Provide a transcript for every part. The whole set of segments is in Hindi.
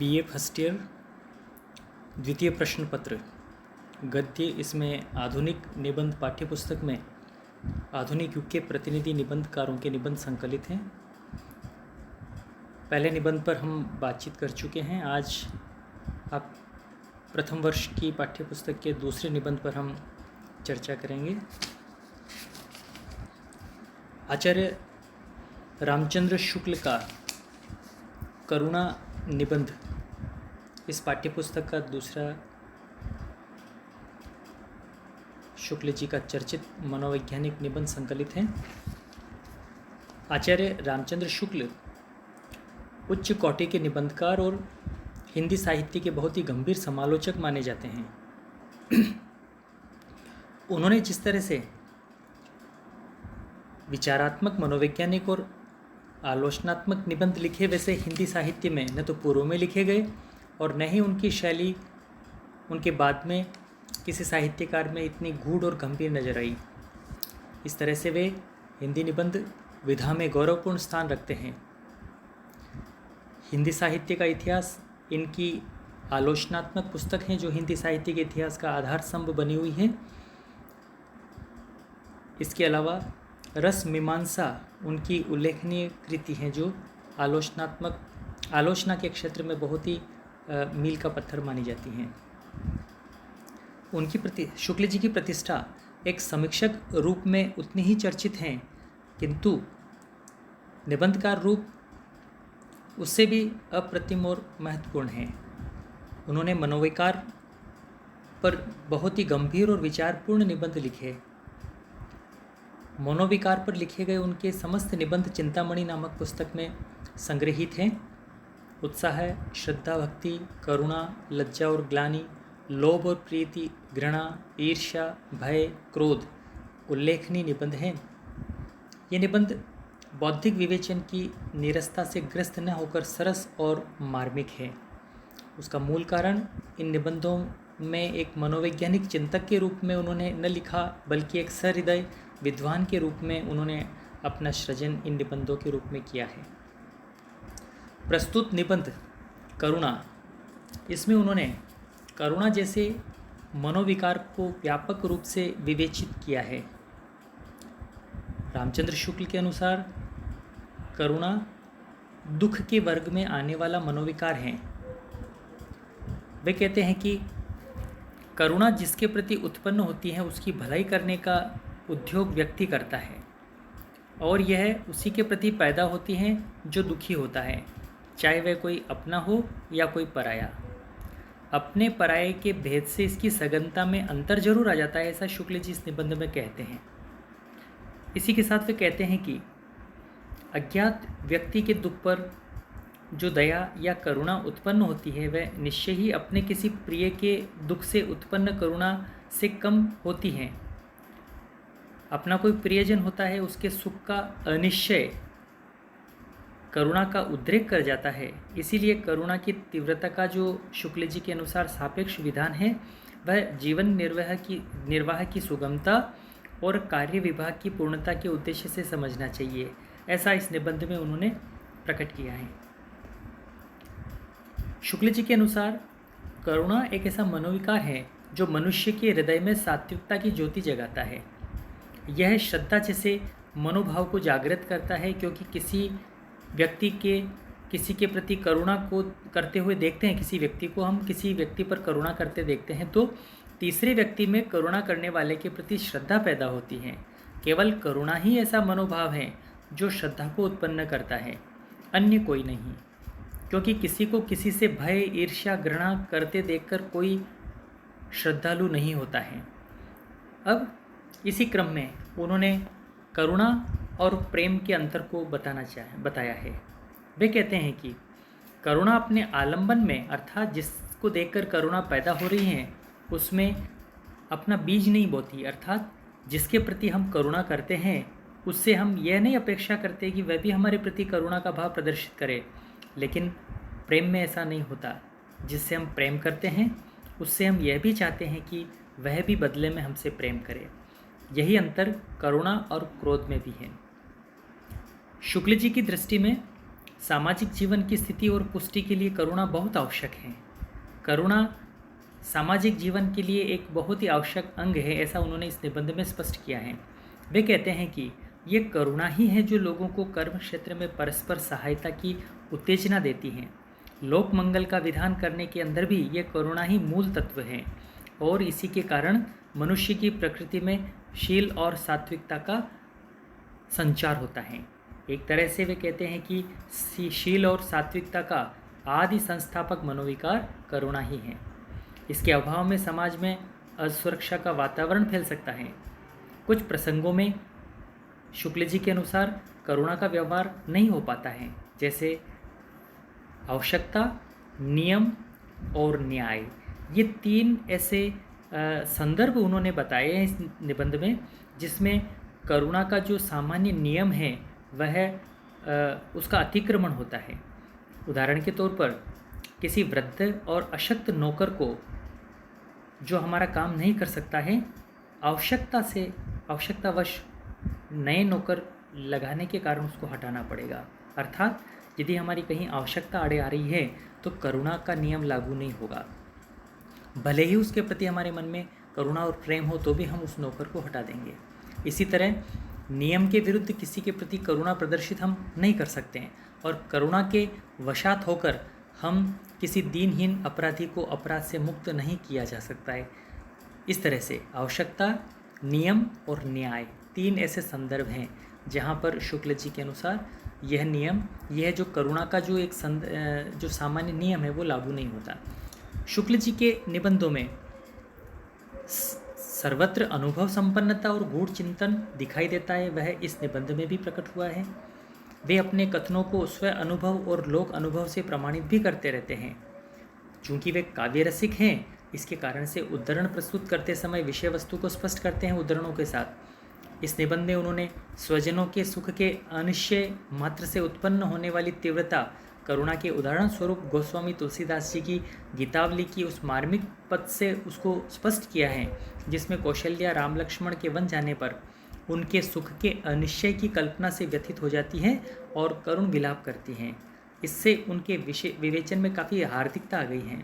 बीए फर्स्ट ईयर द्वितीय प्रश्न पत्र गद्य। इसमें आधुनिक निबंध पाठ्यपुस्तक में आधुनिक युग के प्रतिनिधि निबंधकारों के निबंध संकलित हैं। पहले निबंध पर हम बातचीत कर चुके हैं। आज आप प्रथम वर्ष की पाठ्यपुस्तक के दूसरे निबंध पर हम चर्चा करेंगे। आचार्य रामचंद्र शुक्ल का करुणा निबंध इस पाठ्यपुस्तक का दूसरा शुक्ल जी का चर्चित मनोवैज्ञानिक निबंध संकलित है। आचार्य रामचंद्र शुक्ल उच्च कोटि के निबंधकार और हिंदी साहित्य के बहुत ही गंभीर समालोचक माने जाते हैं। उन्होंने जिस तरह से विचारात्मक, मनोवैज्ञानिक और आलोचनात्मक निबंध लिखे, वैसे हिंदी साहित्य में न तो पूर्व में लिखे गए और न ही उनकी शैली उनके बाद में किसी साहित्यकार में इतनी गूढ़ और गंभीर नजर आई। इस तरह से वे हिंदी निबंध विधा में गौरवपूर्ण स्थान रखते हैं। हिंदी साहित्य का इतिहास इनकी आलोचनात्मक पुस्तक है, जो हिंदी साहित्य के इतिहास का आधार स्तंभ बनी हुई है। इसके अलावा रस मीमांसा उनकी उल्लेखनीय कृति है, जो आलोचना के क्षेत्र में बहुत ही मील का पत्थर मानी जाती हैं। उनकी शुक्ल जी की प्रतिष्ठा एक समीक्षक रूप में उतनी ही चर्चित हैं, किंतु निबंधकार रूप उससे भी अप्रतिम और महत्वपूर्ण है। उन्होंने मनोविकार पर बहुत ही गंभीर और विचारपूर्ण निबंध लिखे। मनोविकार पर लिखे गए उनके समस्त निबंध चिंतामणि नामक पुस्तक में संग्रहित हैं। उत्साह, श्रद्धा, भक्ति, करुणा, लज्जा और ग्लानि, लोभ और प्रीति, घृणा, ईर्ष्या, भय, क्रोध उल्लेखनीय निबंध हैं। ये निबंध बौद्धिक विवेचन की नीरसता से ग्रस्त न होकर सरस और मार्मिक है। उसका मूल कारण इन निबंधों में एक मनोवैज्ञानिक चिंतक के रूप में उन्होंने न लिखा, बल्कि एक सहृदय विद्वान के रूप में उन्होंने अपना सृजन इन निबंधों के रूप में किया है। प्रस्तुत निबंध करुणा, इसमें उन्होंने करुणा जैसे मनोविकार को व्यापक रूप से विवेचित किया है। रामचंद्र शुक्ल के अनुसार करुणा दुख के वर्ग में आने वाला मनोविकार है। वे कहते हैं कि करुणा जिसके प्रति उत्पन्न होती है, उसकी भलाई करने का उद्योग व्यक्ति करता है, और यह उसी के प्रति पैदा होती है जो दुखी होता है, चाहे वह कोई अपना हो या कोई पराया। अपने पराये के भेद से इसकी सघनता में अंतर जरूर आ जाता है, ऐसा शुक्ल जी इस निबंध में कहते हैं। इसी के साथ वे कहते हैं कि अज्ञात व्यक्ति के दुख पर जो दया या करुणा उत्पन्न होती है, वह निश्चय ही अपने किसी प्रिय के दुख से उत्पन्न करुणा से कम होती है। अपना कोई प्रियजन होता है, उसके सुख का अनिश्चय करुणा का उद्रेक कर जाता है। इसीलिए करुणा की तीव्रता का जो शुक्ल जी के अनुसार सापेक्ष विधान है, वह जीवन निर्वाह की सुगमता और कार्य विभाग की पूर्णता के उद्देश्य से समझना चाहिए, ऐसा इस निबंध में उन्होंने प्रकट किया है। शुक्ल जी के अनुसार करुणा एक ऐसा मनोविकार है जो मनुष्य के हृदय में सात्विकता की ज्योति जगाता है। यह श्रद्धा जैसे मनोभाव को जागृत करता है, क्योंकि किसी के प्रति करुणा को करते हुए देखते हैं, किसी व्यक्ति पर करुणा करते देखते हैं, तो तीसरे व्यक्ति में करुणा करने वाले के प्रति श्रद्धा पैदा होती है। केवल करुणा ही ऐसा मनोभाव है जो श्रद्धा को उत्पन्न करता है, अन्य कोई नहीं। क्योंकि किसी को किसी से भय, ईर्ष्या, घृणा करते देखकर कोई श्रद्धालु नहीं होता है। अब इसी क्रम में उन्होंने करुणा और प्रेम के अंतर को बताया है। वे कहते हैं कि करुणा अपने आलंबन में, अर्थात जिसको देखकर करुणा पैदा हो रही है, उसमें अपना बीज नहीं बोती। अर्थात जिसके प्रति हम करुणा करते हैं, उससे हम यह नहीं अपेक्षा करते कि वह भी हमारे प्रति करुणा का भाव प्रदर्शित करे। लेकिन प्रेम में ऐसा नहीं होता। जिससे हम प्रेम करते हैं, उससे हम यह भी चाहते हैं कि वह भी बदले में हमसे प्रेम करे। यही अंतर करुणा और क्रोध में भी है। शुक्ल जी की दृष्टि में सामाजिक जीवन की स्थिति और पुष्टि के लिए करुणा बहुत आवश्यक है। करुणा सामाजिक जीवन के लिए एक बहुत ही आवश्यक अंग है, ऐसा उन्होंने इस निबंध में स्पष्ट किया है। वे कहते हैं कि ये करुणा ही है जो लोगों को कर्म क्षेत्र में परस्पर सहायता की उत्तेजना देती है। लोक मंगल का विधान करने के अंदर भी ये करुणा ही मूल तत्व है और इसी के कारण मनुष्य की प्रकृति में शील और सात्विकता का संचार होता है। एक तरह से वे कहते हैं कि शील और सात्विकता का आदि संस्थापक मनोविकार करुणा ही है। इसके अभाव में समाज में असुरक्षा का वातावरण फैल सकता है। कुछ प्रसंगों में शुक्ल जी के अनुसार करुणा का व्यवहार नहीं हो पाता है, जैसे आवश्यकता, नियम और न्याय। ये 3 ऐसे संदर्भ उन्होंने बताए हैं इस निबंध में, जिसमें करुणा का जो सामान्य नियम है वह उसका अतिक्रमण होता है। उदाहरण के तौर पर किसी वृद्ध और अशक्त नौकर को जो हमारा काम नहीं कर सकता है, आवश्यकतावश नए नौकर लगाने के कारण उसको हटाना पड़ेगा। अर्थात यदि हमारी कहीं आवश्यकता आड़े आ रही है तो करुणा का नियम लागू नहीं होगा। भले ही उसके प्रति हमारे मन में करुणा और प्रेम हो तो भी हम उस नौकर को हटा देंगे। इसी तरह नियम के विरुद्ध किसी के प्रति करुणा प्रदर्शित हम नहीं कर सकते हैं और करुणा के वशात होकर हम किसी दीनहीन अपराधी को अपराध से मुक्त नहीं किया जा सकता है। इस तरह से आवश्यकता, नियम और न्याय 3 ऐसे संदर्भ हैं जहाँ पर शुक्ल जी के अनुसार यह जो करुणा का जो जो सामान्य नियम है वो लागू नहीं होता। शुक्ल जी के निबंधों में सर्वत्र अनुभव संपन्नता और गूढ़ चिंतन दिखाई देता है, वह इस निबंध में भी प्रकट हुआ है। वे अपने कथनों को स्व अनुभव और लोक अनुभव से प्रमाणित भी करते रहते हैं। चूँकि वे काव्य रसिक हैं, इसके कारण से उद्धरण प्रस्तुत करते समय विषय वस्तु को स्पष्ट करते हैं उद्धरणों के साथ। इस निबंध में उन्होंने स्वजनों के सुख के अनिश्चय मात्र से उत्पन्न होने वाली तीव्रता करुणा के उदाहरण स्वरूप गोस्वामी तुलसीदास जी की गीतावली की उस मार्मिक पद से उसको स्पष्ट किया है, जिसमें कौशल्या राम लक्ष्मण के वन जाने पर उनके सुख के अनिश्चय की कल्पना से व्यथित हो जाती हैं और करुण विलाप करती हैं। इससे उनके विवेचन में काफ़ी हार्दिकता आ गई है।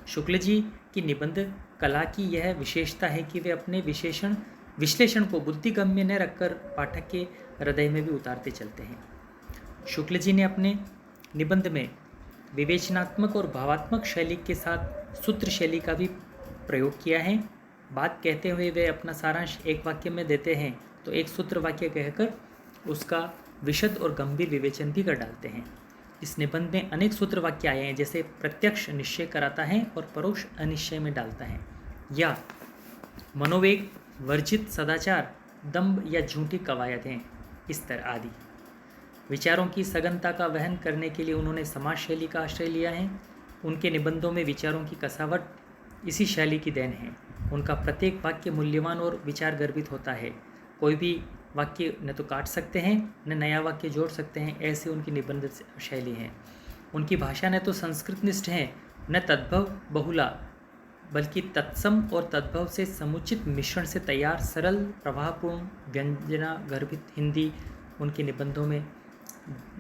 शुक्ल जी की निबंध कला की यह विशेषता है कि वे अपने विश्लेषण को बुद्धिगम्य न रखकर पाठक के हृदय में भी उतारते चलते हैं। शुक्ल जी ने अपने निबंध में विवेचनात्मक और भावात्मक शैली के साथ सूत्र शैली का भी प्रयोग किया है। बात कहते हुए वे अपना सारांश एक वाक्य में देते हैं तो एक सूत्र वाक्य कहकर उसका विशद और गंभीर विवेचन भी कर डालते हैं। इस निबंध में अनेक सूत्र वाक्य आए हैं, जैसे प्रत्यक्ष निश्चय कराता है और परोक्ष अनिश्चय में डालता है, या मनोवेग वर्जित सदाचार, दंभ या झूठी कवायतें, इस तरह आदि। विचारों की सघनता का वहन करने के लिए उन्होंने समाज शैली का आश्रय लिया है। उनके निबंधों में विचारों की कसावट इसी शैली की देन है। उनका प्रत्येक वाक्य मूल्यवान और विचार गर्भित होता है। कोई भी वाक्य न तो काट सकते हैं न नया वाक्य जोड़ सकते हैं, ऐसी उनकी निबंध शैली है। उनकी भाषा न तो संस्कृत निष्ठ है न तद्भव बहुला, बल्कि तत्सम और तद्भव से समुचित मिश्रण से तैयार सरल प्रवाहपूर्ण व्यंजना गर्भित हिंदी उनके निबंधों में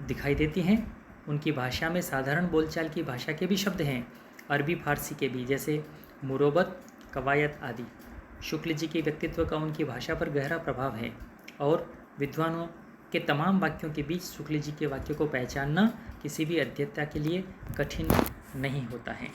दिखाई देती हैं। उनकी भाषा में साधारण बोलचाल की भाषा के भी शब्द हैं, अरबी फारसी के भी, जैसे मुरोबत, कवायत आदि। शुक्ल जी के व्यक्तित्व का उनकी भाषा पर गहरा प्रभाव है और विद्वानों के तमाम वाक्यों के बीच शुक्ल जी के वाक्य को पहचानना किसी भी अध्येता के लिए कठिन नहीं होता है।